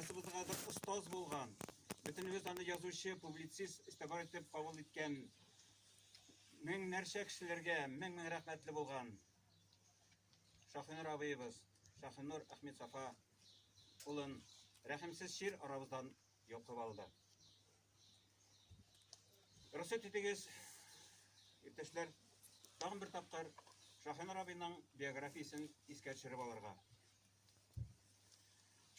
касыбызга да устоз булган, бөтенебез аны язучы, публицист, истебар итеп кабул иткән мең нәрсә кешеләргә мең рәхмәтле булган Шаһинур абыебыз, Шаһинур Әхмәт Сафа улын рәхимсез шир арабыздан йолкып алды. Рөхсәт итегез, иптәшләр, тагын бер тапкыр Шаһинур абыйның биографиясын искә төшереп алырга.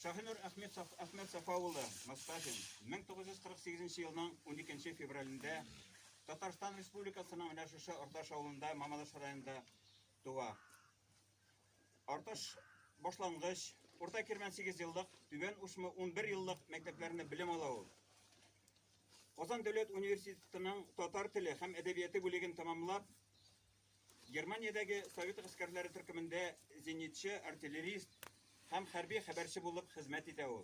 Шаһинур Әхмәт Сафа улы Мостафин 1948 елның 12 февралендә Татарстан Республикасының менә шушы Арташ авылында, Мамадыш районында туа. Арташ башлангыч, урта кирмән 8 еллык, Түбән Ушмы 11 еллык мәктәпләрендә белем ала ул. Казан дәүләт университетының татар теле һәм әдәбияты бүлеген тәмамлап, Германиядәге Совет гаскәрләре төркемендә зенитчы, артиллерист һәм хәрби хәбәрче булып хезмәт итә ул.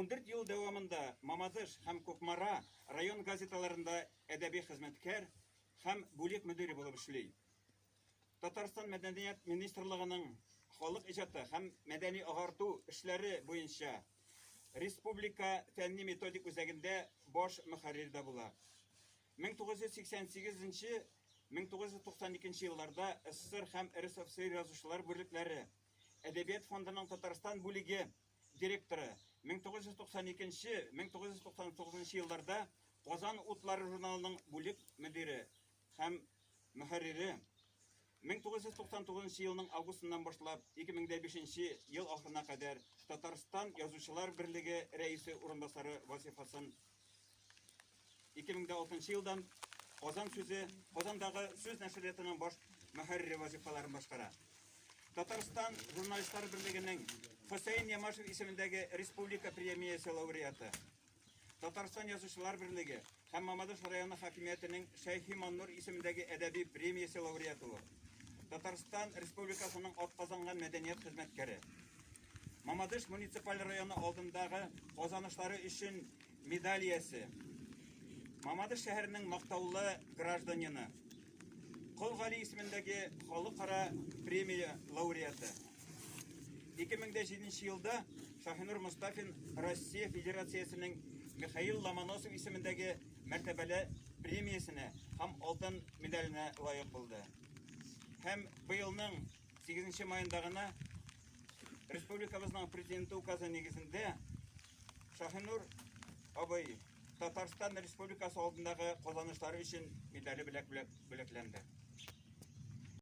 14 ел дәвамында Мамадыш һәм Кукмара район газеталарында әдәби хезмәткәр һәм бүлек мөдире булып эшли. Татарстан Мәдәният министрлыгының халык иҗаты һәм мәдәни агарту эшләре буенча Республика фәнни методик үзәгендә баш мөхәррир була. 1988-1992 елларда СССР һәм РСФСР язучылар берлекләре Әдәбият фондының Татарстан бүлеге директоры, 1992-1999 елларда Казан утлары журналының бүлек мөдире һәм мөхәррире, 1999 елның августыннан башлап 2005 ел ахырына кадәр Татарстан язучылар берлеге рәисе урынбасары вазифасын, 2006 елдан Казандагы сүз нәшриятының баш мөхәррире вазифаларын башкара. Татарстан журналистлар берлегенең Хөсәйн Ямашев исемендәге республика премиясе лауреаты, Татарстан язучылар берлеге һәм Мамадыш районы хакимиятенең Шәйхи Маннур исемендәге әдәби премиясе лауреаты, Татарстан Республикасының атказанган мәдәният хезмәткәре, Мамадыш муниципаль районы алдындагы казанышлары өчен медалиясе, Мамадыш шәһәренең мактаулы гражданины, Кол Гали исемендәге халыкара премия лауреаты. 2007 елда Шаһинур Мостафин Россия Федерациясының Михаил Ломоносов исемендәге мәртәбәле премиясенә һәм алтын медаленә лаек булды. Һәм быелның 8 маенда гына республикабызның президенты указы нигезендә Шаһинур абый Татарстан Республикасы алдындагы казанышлары өчен медале бүләкләнде.